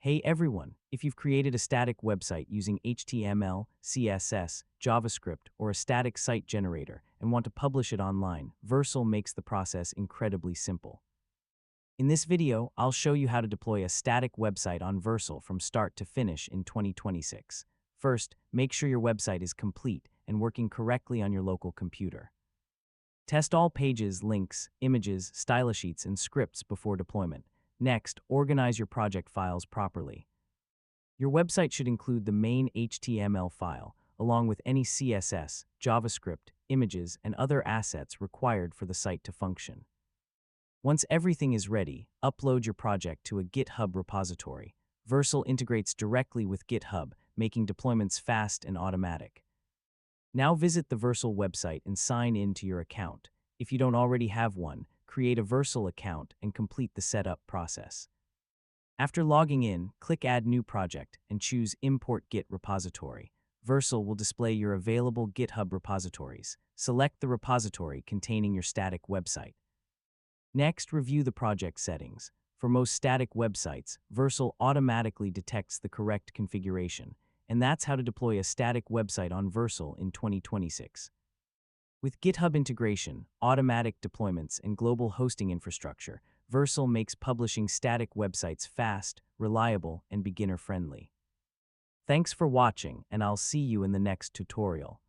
Hey everyone, if you've created a static website using HTML, CSS, JavaScript, or a static site generator and want to publish it online, Vercel makes the process incredibly simple. In this video, I'll show you how to deploy a static website on Vercel from start to finish in 2026. First, make sure your website is complete and working correctly on your local computer. Test all pages, links, images, style sheets, and scripts before deployment. Next, organize your project files properly. Your website should include the main HTML file, along with any CSS, JavaScript, images, and other assets required for the site to function. Once everything is ready, upload your project to a GitHub repository. Vercel integrates directly with GitHub, making deployments fast and automatic. Now visit the Vercel website and sign in to your account. If you don't already have one, create a Vercel account and complete the setup process. After logging in, click Add New Project and choose Import Git Repository. Vercel will display your available GitHub repositories. Select the repository containing your static website. Next, review the project settings. For most static websites, Vercel automatically detects the correct configuration, and that's how to deploy a static website on Vercel in 2026. With GitHub integration, automatic deployments, and global hosting infrastructure, Vercel makes publishing static websites fast, reliable, and beginner-friendly. Thanks for watching, and I'll see you in the next tutorial.